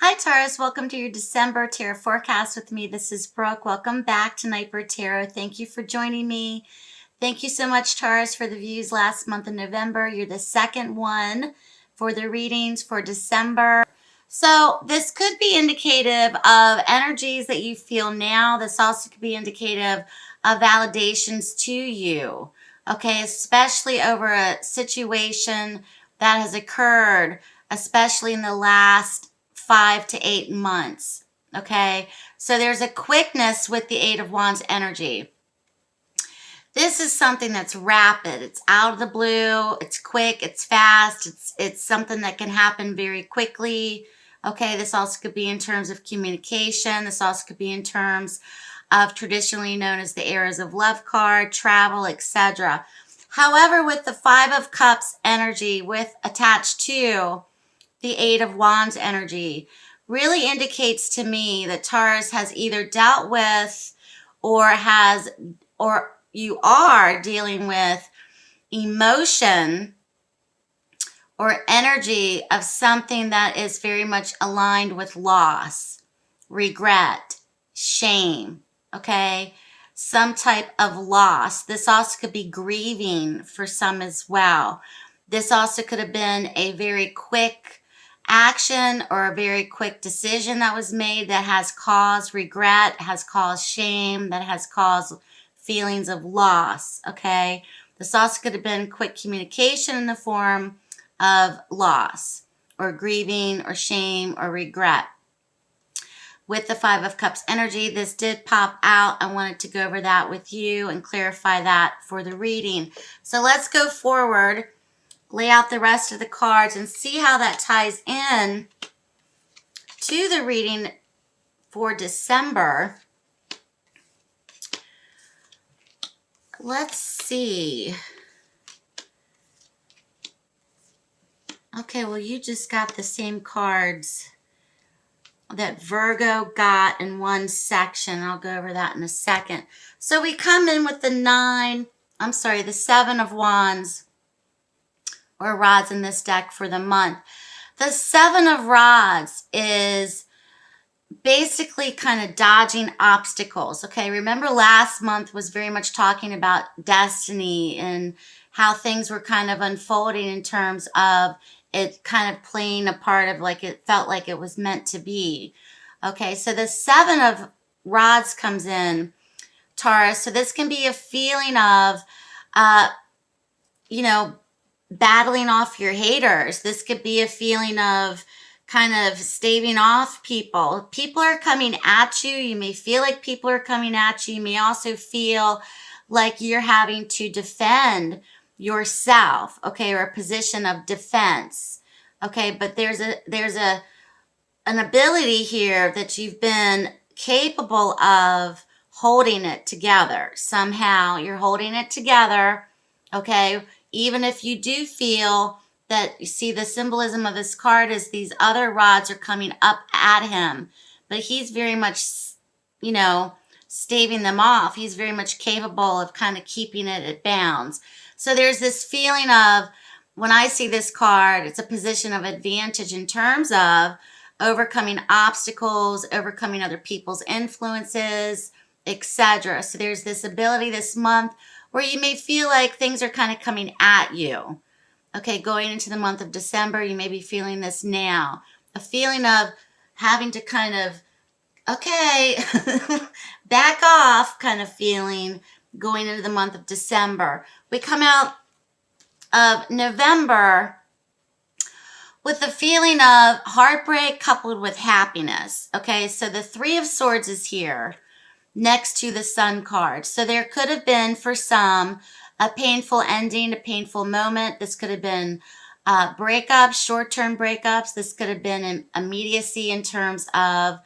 Hi Taurus, welcome to your December Tarot forecast with me. This is Brooke. Welcome back to Nightbird Tarot. Thank you for joining me. Thank you so much, Taurus, for the views last month in November. You're the second one for the readings for December. So this could be indicative of energies that you feel now. This also could be indicative of validations to you, okay, especially over a situation that has occurred, especially in the last 5 to 8 months, okay? So there's a quickness with the Eight of Wands energy. This is something that's rapid. It's out of the blue. It's quick. It's fast. It's something that can happen very quickly. Okay, this also could be in terms of communication. This also could be in terms of traditionally known as the Eras of Love card, travel, etc. However, with the Five of Cups energy with attached to the Eight of Wands energy, really indicates to me that Taurus has either dealt with or you are dealing with emotion or energy of something that is very much aligned with loss, regret, shame, okay? Some type of loss. This also could be grieving for some as well. This also could have been a very quick action or a very quick decision that was made that has caused regret, has caused shame, that has caused feelings of loss, okay? This also could have been quick communication in the form of loss or grieving or shame or regret. With the Five of Cups energy, this did pop out. I wanted to go over that with you and clarify that for the reading. So let's go forward, lay out the rest of the cards and see how that ties in to the reading for December. Let's see. Okay, well, you just got the same cards that Virgo got in one section. I'll go over that in a second. So we come in with the the Seven of Wands or rods in this deck for the month. The Seven of Rods is basically kind of dodging obstacles, okay? Remember last month was very much talking about destiny and how things were kind of unfolding in terms of it kind of playing a part of like it felt like it was meant to be. Okay, so the Seven of Rods comes in, Taurus. So this can be a feeling of, battling off your haters. This could be a feeling of kind of staving off people. People are coming at you. You may feel like people are coming at you. You may also feel like you're having to defend yourself, okay, or a position of defense, okay, but there's an ability here that you've been capable of holding it together. Somehow you're holding it together, okay, even if you do feel that, you see the symbolism of this card is these other rods are coming up at him, but he's very much, staving them off. He's very much capable of kind of keeping it at bounds. So there's this feeling of, when I see this card, it's a position of advantage in terms of overcoming obstacles, overcoming other people's influences, etc. So there's this ability this month where you may feel like things are kind of coming at you. Okay, going into the month of December, you may be feeling this now. A feeling of having to kind of, okay, back off kind of feeling going into the month of December. We come out of November with the feeling of heartbreak coupled with happiness. Okay, so the Three of Swords is here next to the Sun card. So there could have been, for some, a painful ending, a painful moment. This could have been breakups, short-term breakups. This could have been an immediacy in terms of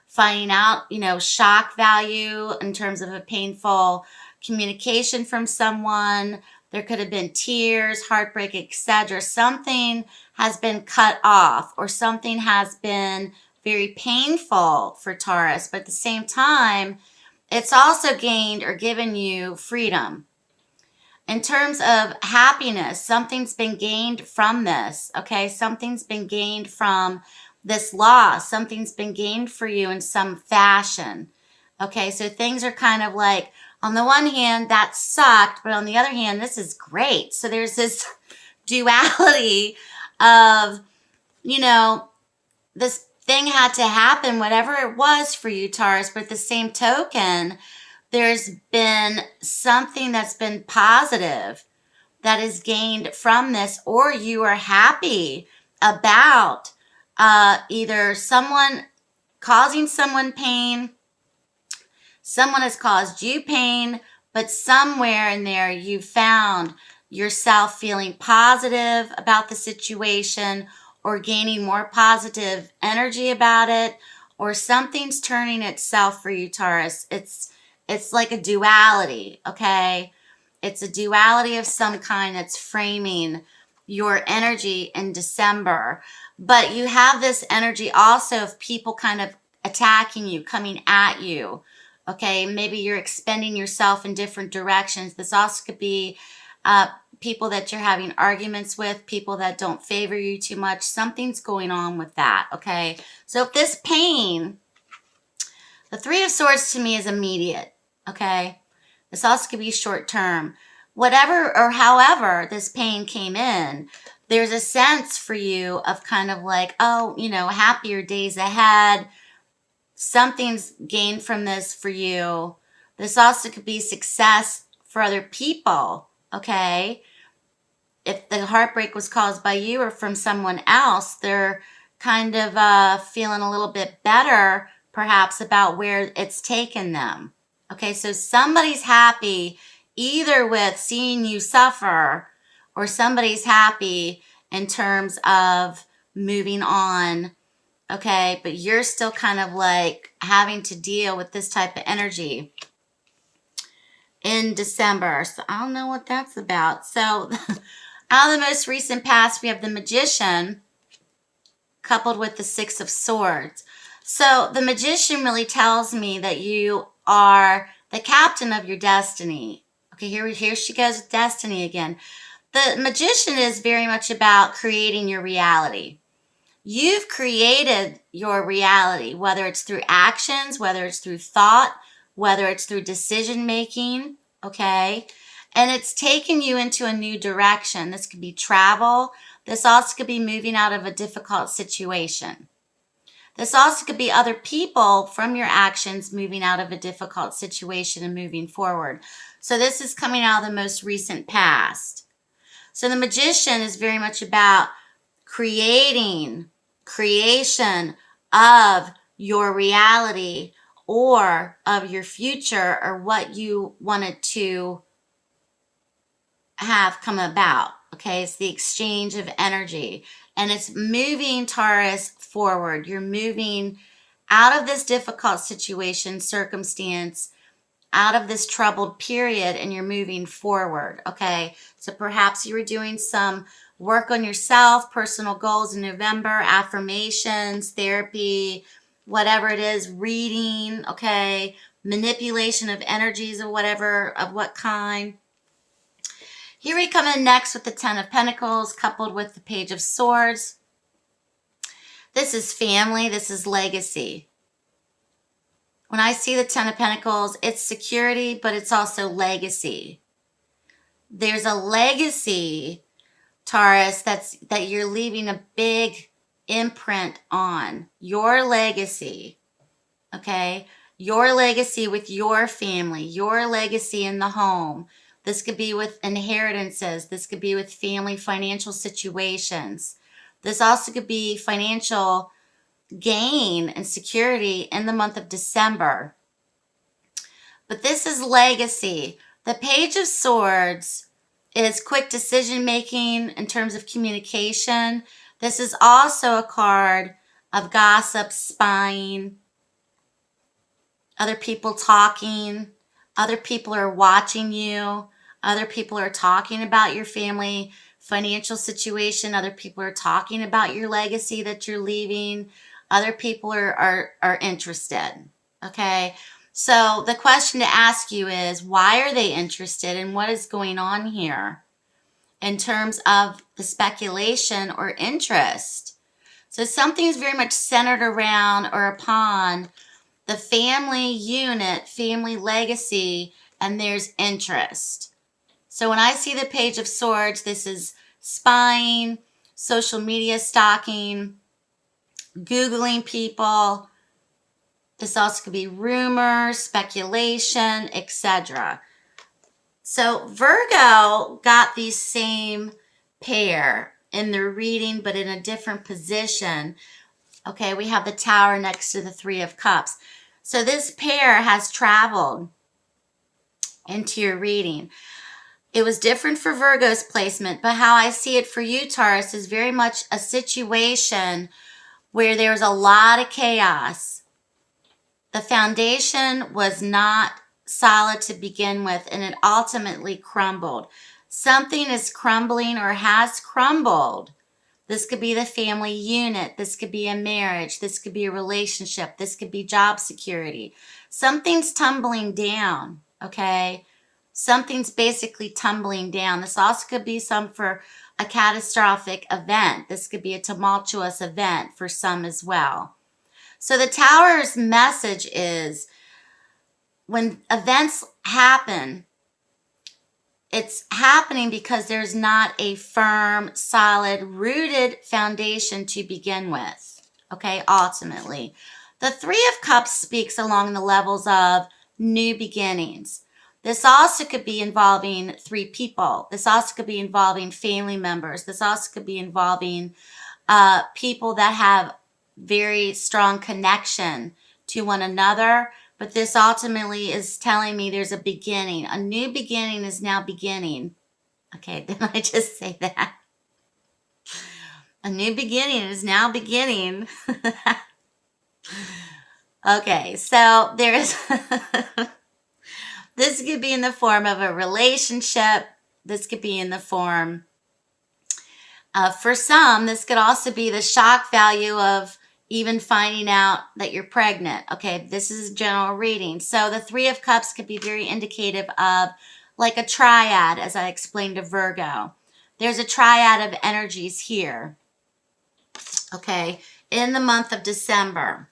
finding out, shock value in terms of a painful communication from someone. There could have been tears, heartbreak, etc. Something has been cut off or something has been very painful for Taurus, but at the same time, it's also gained or given you freedom. In terms of happiness, something's been gained from this, okay? Something's been gained from this loss. Something's been gained for you in some fashion. Okay, so things are kind of like, on the one hand, that sucked, but on the other hand, this is great. So there's this duality of, you know, this thing had to happen, whatever it was for you, Taurus, but at the same token, there's been something that's been positive that is gained from this, or you are happy about either someone causing someone pain, someone has caused you pain, but somewhere in there you found yourself feeling positive about the situation or gaining more positive energy about it, or something's turning itself for you, Taurus. It's like a duality, okay? It's a duality of some kind that's framing your energy in December. But you have this energy also of people kind of attacking you, coming at you. Okay, maybe you're expending yourself in different directions. This also could be people that you're having arguments with, people that don't favor you too much. Something's going on with that, okay? So if this pain, the Three of Swords to me is immediate, okay? This also could be short term. Whatever or however this pain came in, there's a sense for you of kind of like, oh, you know, happier days ahead. Something's gained from this for you. This also could be success for other people, okay? If the heartbreak was caused by you or from someone else, they're kind of feeling a little bit better, perhaps, about where it's taken them. Okay, so somebody's happy either with seeing you suffer, or somebody's happy in terms of moving on. Okay, but you're still kind of like having to deal with this type of energy in December. So I don't know what that's about. So out of the most recent past, we have the Magician coupled with the Six of Swords. So the Magician really tells me that you are the captain of your destiny. Okay, here she goes with destiny again. The Magician is very much about creating your reality. You've created your reality, whether it's through actions, whether it's through thought, whether it's through decision making, okay? And it's taken you into a new direction. This could be travel. This also could be moving out of a difficult situation. This also could be other people from your actions moving out of a difficult situation and moving forward. So this is coming out of the most recent past. So the Magician is very much about creation of your reality or of your future, or what you wanted to have come about. Okay, it's the exchange of energy, and it's moving, Taurus, forward. You're moving out of this difficult situation, circumstance, out of this troubled period, and you're moving forward. Okay, so perhaps you were doing some work on yourself, personal goals in November, affirmations, therapy, whatever it is, reading, okay, manipulation of energies of whatever, of what kind. Here we come in next with the Ten of Pentacles coupled with the Page of Swords. This is family, this is legacy. When I see the Ten of Pentacles, it's security, but it's also legacy. There's a legacy, Taurus, that you're leaving a big imprint on. Your legacy, okay? Your legacy with your family, your legacy in the home. This could be with inheritances. This could be with family financial situations. This also could be financial gain and security in the month of December. But this is legacy. The Page of Swords is quick decision making in terms of communication. This is also a card of gossip, spying, other people talking, other people are watching you, other people are talking about your family financial situation, other people are talking about your legacy that you're leaving, other people are interested, okay? So the question to ask you is, why are they interested and what is going on here in terms of the speculation or interest? So something is very much centered around or upon the family unit, family legacy, and there's interest. So when I see the Page of Swords, this is spying, social media stalking, Googling people. This also could be rumors, speculation, etc. So Virgo got these same pair in their reading, but in a different position. Okay, we have the Tower next to the Three of Cups. So this pair has traveled into your reading. It was different for Virgo's placement, but how I see it for you, Taurus, is very much a situation where there's a lot of chaos. The foundation was not solid to begin with, and it ultimately crumbled. Something is crumbling or has crumbled. This could be the family unit. This could be a marriage. This could be a relationship. This could be job security. Something's tumbling down, okay? Something's basically tumbling down. This also could be some for a catastrophic event. This could be a tumultuous event for some as well. So the Tower's message is when events happen, it's happening because there's not a firm, solid, rooted foundation to begin with, okay, ultimately. The Three of Cups speaks along the levels of new beginnings. This also could be involving three people. This also could be involving family members. This also could be involving people that have very strong connection to one another. But this ultimately is telling me there's a beginning. A new beginning is now beginning. Okay, didn't I just say that? A new beginning is now beginning. Okay, so there's... This could be in the form of a relationship. This could be in the form of, for some, this could also be the shock value of even finding out that you're pregnant. Okay, this is a general reading. So the Three of Cups could be very indicative of like a triad, as I explained to Virgo. There's a triad of energies here, okay, in the month of December.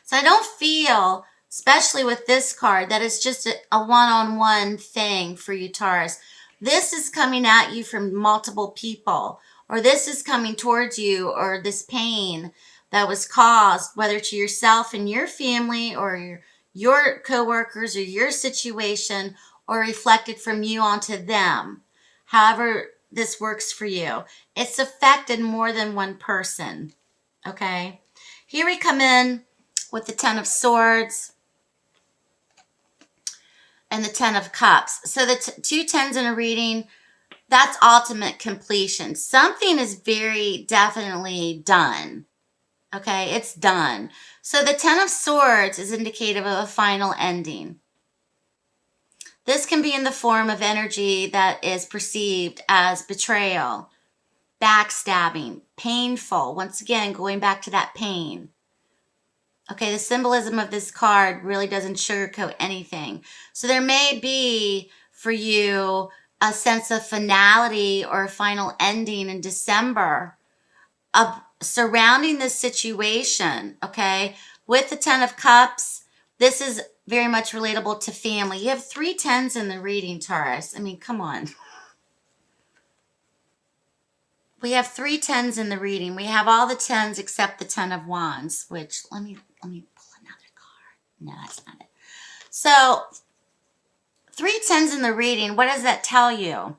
So I don't feel, especially with this card, that it's just a one-on-one thing for you, Taurus. This is coming at you from multiple people, or this is coming towards you, or this pain that was caused, whether to yourself and your family, or your coworkers, or your situation, or reflected from you onto them. However this works for you. It's affected more than one person, okay? Here we come in with the Ten of Swords and the Ten of Cups. So the two tens in a reading, that's ultimate completion. Something is very definitely done. Okay, it's done. So the Ten of Swords is indicative of a final ending. This can be in the form of energy that is perceived as betrayal, backstabbing, painful. Once again, going back to that pain. Okay, the symbolism of this card really doesn't sugarcoat anything. So there may be for you a sense of finality or a final ending in December of surrounding this situation, okay? With the Ten of Cups, this is very much relatable to family. You have 3 tens in the reading, Taurus. I mean, come on. We have 3 tens in the reading. We have all the tens except the Ten of Wands, which let me pull another card. No, that's not it. So 3 tens in the reading, what does that tell you?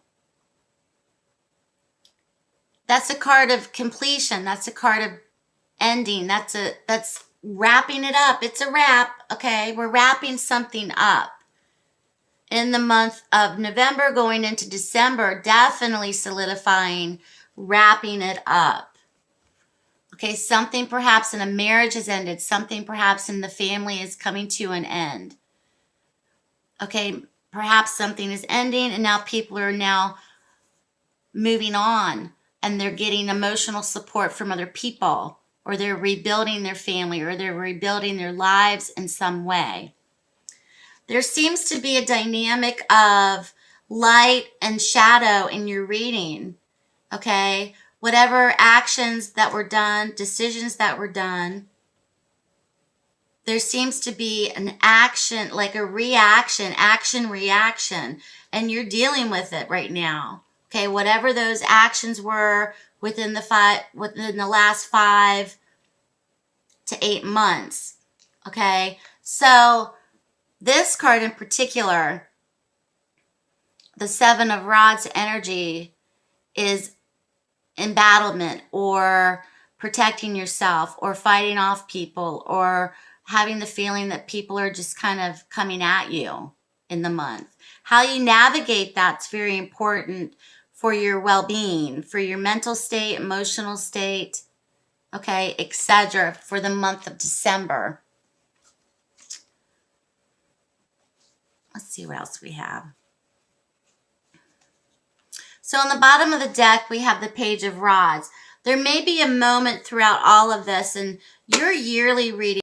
That's a card of completion. That's a card of ending. That's wrapping it up. It's a wrap, okay? We're wrapping something up. In the month of November going into December, definitely solidifying, wrapping it up. Okay, something perhaps in a marriage has ended. Something perhaps in the family is coming to an end. Okay, perhaps something is ending and now people are now moving on and they're getting emotional support from other people, or they're rebuilding their family, or they're rebuilding their lives in some way. There seems to be a dynamic of light and shadow in your reading, okay? whatever actions that were done, decisions that were done, there seems to be an action, like a reaction, action, reaction, and you're dealing with it right now. Okay, whatever those actions were within the last 5 to 8 months. Okay, so this card in particular, the Seven of Rods energy, is embattlement or protecting yourself or fighting off people or having the feeling that people are just kind of coming at you in the month. How you navigate that's very important for your well-being, for your mental state, emotional state, okay, etc. for the month of December. Let's see what else we have. So on the bottom of the deck, we have the Page of Rods. There may be a moment throughout all of this, and your yearly reading